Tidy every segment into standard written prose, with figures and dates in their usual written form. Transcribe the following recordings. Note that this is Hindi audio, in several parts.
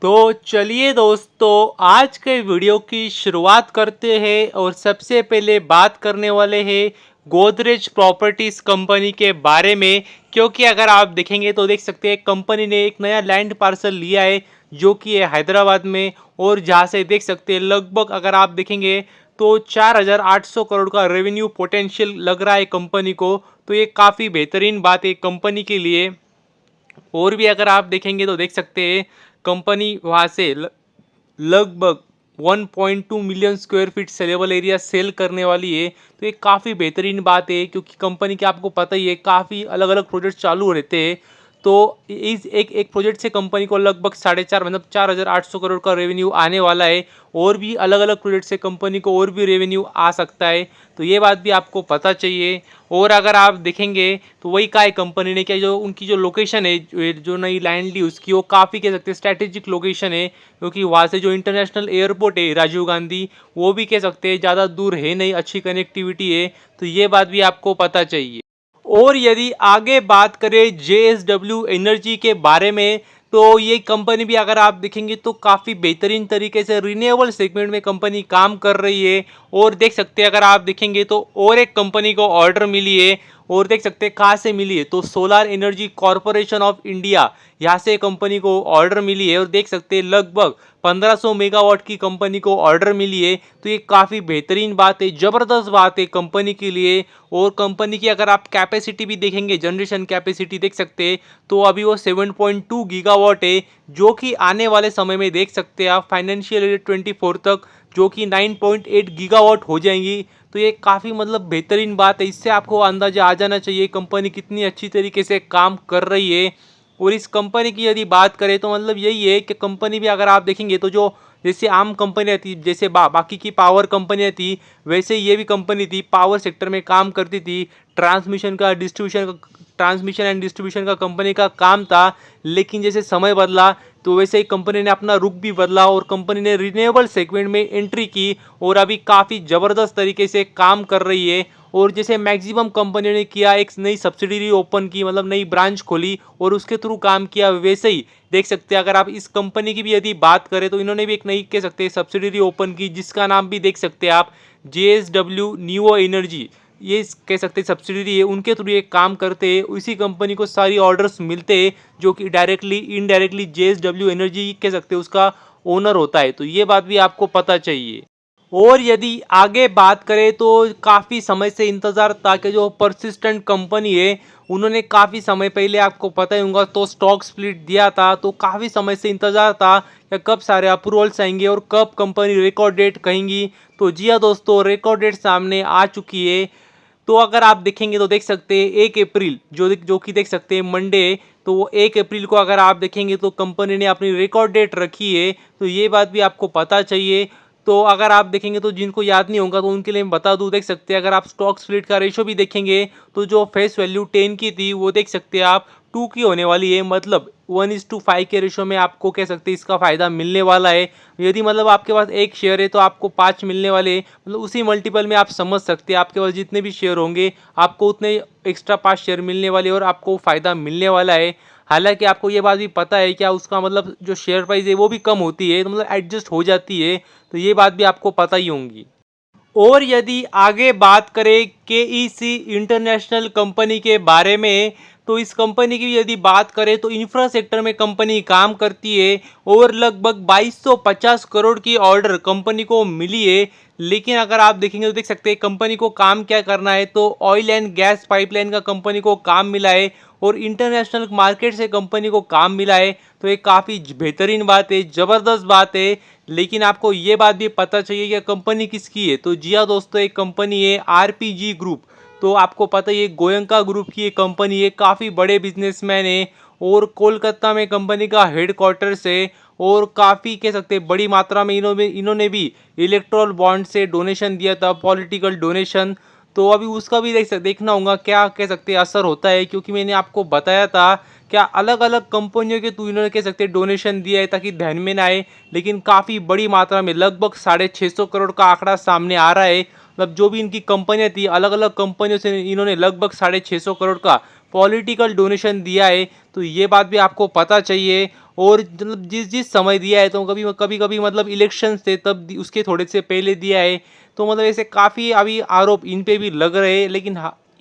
तो चलिए दोस्तों, आज के वीडियो की शुरुआत करते हैं और सबसे पहले बात करने वाले हैं गोदरेज प्रॉपर्टीज कंपनी के बारे में। क्योंकि अगर आप देखेंगे तो देख सकते हैं कंपनी ने एक नया लैंड पार्सल लिया है जो कि है हैदराबाद में। और जहां से देख सकते हैं लगभग अगर आप देखेंगे तो 4,800 करोड़ का रेवेन्यू पोटेंशियल लग रहा है कंपनी को। तो ये काफ़ी बेहतरीन बात है कंपनी के लिए। और भी अगर आप देखेंगे तो देख सकते हैं कंपनी वहाँ से लगभग 1.2 million square feet saleable area sell करने वाली है। तो ये काफ़ी बेहतरीन बात है क्योंकि कंपनी के आपको पता ही है काफ़ी अलग अलग प्रोजेक्ट चालू रहते हैं। तो इस एक एक प्रोजेक्ट से कंपनी को लगभग 4.5 मतलब 4,800 करोड़ का रेवेन्यू आने वाला है। और भी अलग अलग प्रोजेक्ट से कंपनी को और भी रेवेन्यू आ सकता है। तो ये बात भी आपको पता चाहिए। और अगर आप देखेंगे तो वही का है कंपनी ने क्या जो उनकी जो लोकेशन है जो नई लैंड ली उसकी वो काफ़ी कह सकते हैं स्ट्रैटेजिक लोकेशन है। क्योंकि वहाँ से जो इंटरनेशनल एयरपोर्ट है राजीव गांधी वो भी कह सकते हैं ज़्यादा दूर है नहीं, अच्छी कनेक्टिविटी है। तो ये बात भी आपको पता चाहिए। और यदि आगे बात करें जेएसडब्ल्यू एनर्जी के बारे में तो ये कंपनी भी अगर आप देखेंगे तो काफ़ी बेहतरीन तरीके से रिन्यूएबल सेगमेंट में कंपनी काम कर रही है। और देख सकते हैं अगर आप देखेंगे तो और एक कंपनी को ऑर्डर मिली है। और देख सकते हैं कहाँ से मिली है तो solar energy corporation of India यहाँ से कंपनी को ऑर्डर मिली है। और देख सकते हैं लगभग 1500 मेगावाट की कंपनी को ऑर्डर मिली है। तो ये काफ़ी बेहतरीन बात है, ज़बरदस्त बात है कंपनी के लिए। और कंपनी की अगर आप कैपेसिटी भी देखेंगे, जनरेशन कैपेसिटी देख सकते हैं तो अभी वो 7.2 गीगावाट है जो कि आने वाले समय में देख सकते हैं आप फाइनेंशियल ईयर 24 तक जो कि 9.8 गीगावाट हो जाएंगी। तो ये काफ़ी मतलब बेहतरीन बात है, इससे आपको अंदाजा आ जाना चाहिए कंपनी कितनी अच्छी तरीके से काम कर रही है। और इस कंपनी की यदि बात करें तो मतलब यही है कि कंपनी भी अगर आप देखेंगे तो जो जैसे आम कंपनियाँ थी जैसे बाकी की पावर कंपनियाँ थी वैसे ये भी कंपनी थी पावर सेक्टर में काम करती थी। ट्रांसमिशन एंड डिस्ट्रीब्यूशन का कंपनी का काम था। लेकिन जैसे समय बदला तो वैसे ही कंपनी ने अपना रुख भी बदला और कंपनी ने रिन्यूएबल सेगमेंट में एंट्री की और अभी काफ़ी ज़बरदस्त तरीके से काम कर रही है। और जैसे मैक्सिमम कंपनी ने किया एक नई सब्सिडरी ओपन की मतलब नई ब्रांच खोली और उसके थ्रू काम किया, वैसे ही देख सकते हैं अगर आप इस कंपनी की भी यदि बात करें तो इन्होंने भी एक नई कह सकते हैं सब्सिडरी ओपन की जिसका नाम भी देख सकते हैं आप जेएसडब्ल्यू न्यूओ एनर्जी। ये कह सकते हैं सब्सिडरी है, उनके थ्रू ये काम करते हैं, उसी कंपनी को सारी ऑर्डर्स मिलते हैं जो कि डायरेक्टली इनडायरेक्टली जेएसडब्ल्यू एनर्जी कह सकते हैं उसका ओनर होता है। तो ये बात भी आपको पता चाहिए। और यदि आगे बात करें तो काफ़ी समय से इंतज़ार था कि जो परसिस्टेंट कंपनी है उन्होंने काफ़ी समय पहले आपको पता ही होगा तो स्टॉक स्प्लिट दिया था। तो काफ़ी समय से इंतज़ार था कि कब सारे अप्रूवल्स आएंगे और कब कंपनी रिकॉर्ड डेट कहेंगी। तो जी हाँ दोस्तों, रिकॉर्ड डेट सामने आ चुकी है। तो अगर आप देखेंगे तो देख सकते हैं 1 अप्रैल जो कि देख सकते हैं मंडे। तो वो 1 अप्रैल को अगर आप देखेंगे तो कंपनी ने अपनी रिकॉर्ड डेट रखी है। तो ये बात भी आपको पता चाहिए। तो अगर आप देखेंगे तो जिनको याद नहीं होगा तो उनके लिए मैं बता दूं, देख सकते हैं अगर आप स्टॉक स्प्लिट का रेशो भी देखेंगे तो जो फेस वैल्यू 10 की थी वो देख सकते हैं आप 2 की होने वाली है। मतलब 1:5 के रेशो में आपको कह सकते हैं इसका फ़ायदा मिलने वाला है। यदि मतलब आपके पास एक शेयर है तो आपको 5 मिलने वाले हैं। मतलब उसी मल्टीपल में आप समझ सकते हैं आपके पास जितने भी शेयर होंगे आपको उतने एक्स्ट्रा 5 शेयर मिलने वाले और आपको फ़ायदा मिलने वाला है। हालांकि आपको ये बात भी पता है क्या उसका मतलब जो शेयर प्राइस है वो भी कम होती है, तो मतलब एडजस्ट हो जाती है। तो ये बात भी आपको पता ही होंगी। और यदि आगे बात करें केईसी इंटरनेशनल कंपनी के बारे में तो इस कंपनी की यदि बात करें तो इंफ्रा सेक्टर में कंपनी काम करती है और लगभग 2250 करोड़ की ऑर्डर कंपनी को मिली है। लेकिन अगर आप देखेंगे तो देख सकते हैं कंपनी को काम क्या करना है तो ऑयल एंड गैस पाइपलाइन का कंपनी को काम मिला है और इंटरनेशनल मार्केट से कंपनी को काम मिला है। तो ये काफ़ी बेहतरीन बात है, ज़बरदस्त बात है। लेकिन आपको ये बात भी पता चाहिए कि कंपनी किसकी है। तो जी हाँ दोस्तों, एक कंपनी है आरपीजी ग्रुप। तो आपको पता ही है गोयंका ग्रुप की एक कंपनी है, काफ़ी बड़े बिजनेसमैन है और कोलकाता में कंपनी का हेडक्वार्टर्स है। और काफ़ी कह सकते हैं बड़ी मात्रा में इन्होंने भी इलेक्ट्रॉल बॉन्ड से डोनेशन दिया था, पॉलिटिकल डोनेशन। तो अभी उसका भी देखना होगा क्या कह सकते हैं असर होता है, क्योंकि मैंने आपको बताया था क्या अलग अलग कंपनियों के थ्रू इन्होंने कह सकते हैं डोनेशन दिया है ताकि ध्यान में ना आए। लेकिन काफ़ी बड़ी मात्रा में लगभग 650 करोड़ का आंकड़ा सामने आ रहा है। मतलब जो भी इनकी कंपनियां थी अलग अलग कंपनियों से इन्होंने लगभग 650 करोड़ का पॉलिटिकल डोनेशन दिया है, तो ये बात भी आपको पता चाहिए। और मतलब जिस जिस समय दिया है, तो कभी कभी कभी मतलब इलेक्शंस थे तब उसके थोड़े से पहले दिया है। तो मतलब ऐसे काफ़ी अभी आरोप इन पे भी लग रहे हैं, लेकिन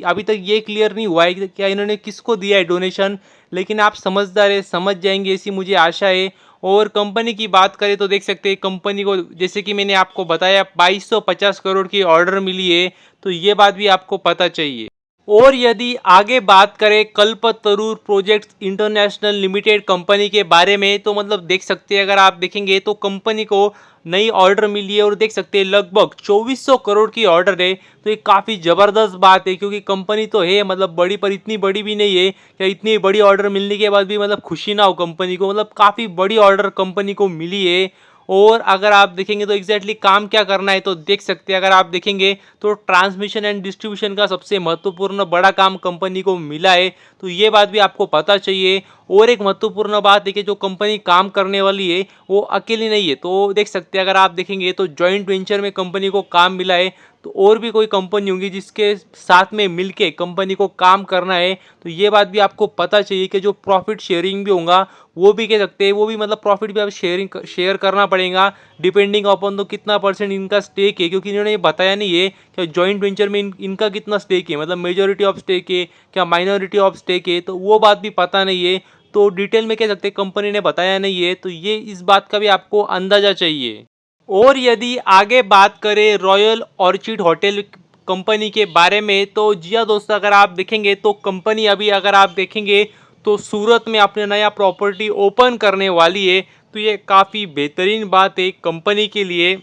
अभी तक ये क्लियर नहीं हुआ है कि क्या इन्होंने किसको दिया है डोनेशन। लेकिन आप समझदार है, समझ जाएंगे ऐसी मुझे आशा है। और कंपनी की बात करें तो देख सकते हैं कंपनी को, जैसे कि मैंने आपको बताया, 2250 करोड़ की ऑर्डर मिली है, तो ये बात भी आपको पता चाहिए। और यदि आगे बात करें कल्पतरु प्रोजेक्ट्स इंटरनेशनल लिमिटेड कंपनी के बारे में, तो मतलब देख सकते हैं, अगर आप देखेंगे तो कंपनी को नई ऑर्डर मिली है और देख सकते हैं लगभग 2400 करोड़ की ऑर्डर है। तो ये काफ़ी ज़बरदस्त बात है, क्योंकि कंपनी तो है मतलब बड़ी, पर इतनी बड़ी भी नहीं है क्या इतनी बड़ी ऑर्डर मिलने के बाद भी मतलब खुशी ना हो कंपनी को। मतलब काफ़ी बड़ी ऑर्डर कंपनी को मिली है। और अगर आप देखेंगे तो एग्जैक्टली काम क्या करना है, तो देख सकते हैं, अगर आप देखेंगे तो ट्रांसमिशन एंड डिस्ट्रीब्यूशन का सबसे महत्वपूर्ण बड़ा काम कंपनी को मिला है, तो ये बात भी आपको पता चाहिए। और एक महत्वपूर्ण बात है कि जो कंपनी काम करने वाली है वो अकेली नहीं है, तो देख सकते हैं, अगर आप देखेंगे तो जॉइंट वेंचर में कंपनी को काम मिला है। तो और भी कोई कंपनी होंगी जिसके साथ में मिलके कंपनी को काम करना है, तो ये बात भी आपको पता चाहिए कि जो प्रॉफिट शेयरिंग भी होगा वो भी कह सकते हैं, वो भी मतलब प्रॉफिट भी आप शेयर करना पड़ेगा, डिपेंडिंग अपॉन तो कितना परसेंट इनका स्टेक है, क्योंकि इन्होंने ये बताया नहीं है कि जॉइंट वेंचर में इनका कितना स्टेक है, मतलब मेजॉरिटी ऑफ स्टेक है क्या माइनॉरिटी ऑफ स्टेक है, तो वो बात भी पता नहीं है। तो डिटेल में कह सकते हैं कंपनी ने बताया नहीं है, तो ये इस बात का भी आपको अंदाजा चाहिए। और यदि आगे बात करें रॉयल ऑर्चिड होटल कंपनी के बारे में, तो जी हाँ दोस्तों, अगर आप देखेंगे तो कंपनी अभी अगर आप देखेंगे तो सूरत में अपने नया प्रॉपर्टी ओपन करने वाली है। तो ये काफ़ी बेहतरीन बात है कंपनी के लिए।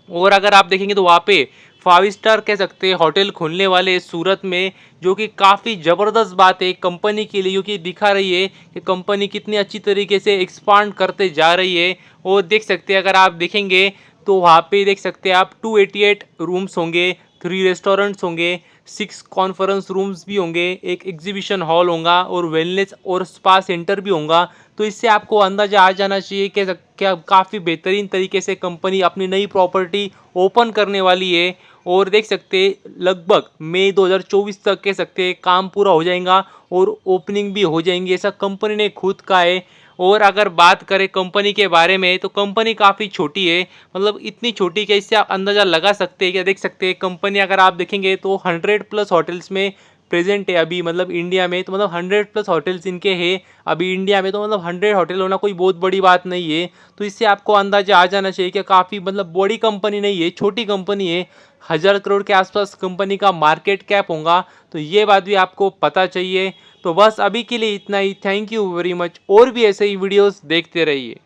और अगर आप देखेंगे तो वहाँ पे 5 स्टार कह सकते हैं होटल खुलने वाले हैं सूरत में, जो कि काफ़ी ज़बरदस्त बात है कंपनी के लिए, क्योंकि दिखा रही है कि कंपनी कितनी अच्छी तरीके से एक्सपांड करते जा रही है। और देख सकते हैं, अगर आप देखेंगे तो वहाँ पे देख सकते हैं आप 288 रूम्स होंगे, 3 रेस्टोरेंट्स होंगे, 6 कॉन्फ्रेंस रूम्स भी होंगे, एक एग्जीबिशन हॉल होगा और वेलनेस और स्पा सेंटर भी होगा। तो इससे आपको अंदाजा आ जाना चाहिए कि क्या काफ़ी बेहतरीन तरीके से कंपनी अपनी नई प्रॉपर्टी ओपन करने वाली है। और देख सकते हैं लगभग मई 2024 तक कह सकते हैं काम पूरा हो जाएगा और ओपनिंग भी हो जाएंगी, ऐसा कंपनी ने खुद कहा है। और अगर बात करें कंपनी के बारे में, तो कंपनी काफ़ी छोटी है, मतलब इतनी छोटी कि इससे आप अंदाज़ा लगा सकते हैं। क्या देख सकते हैं कंपनी, अगर आप देखेंगे तो 100+ होटल्स में प्रेजेंट है अभी, मतलब इंडिया में, तो मतलब 100+ होटल्स इनके हैं अभी इंडिया में। तो मतलब 100 होटल होना कोई बहुत बड़ी बात नहीं है। तो इससे आपको अंदाजा आ जाना चाहिए कि काफ़ी मतलब बड़ी कंपनी नहीं है, छोटी कंपनी है। 1000 करोड़ के आसपास कंपनी का मार्केट कैप होगा, तो ये बात भी आपको पता चाहिए। तो बस अभी के लिए इतना ही। Thank you very much. और भी ऐसे ही वीडियोस देखते रहिए।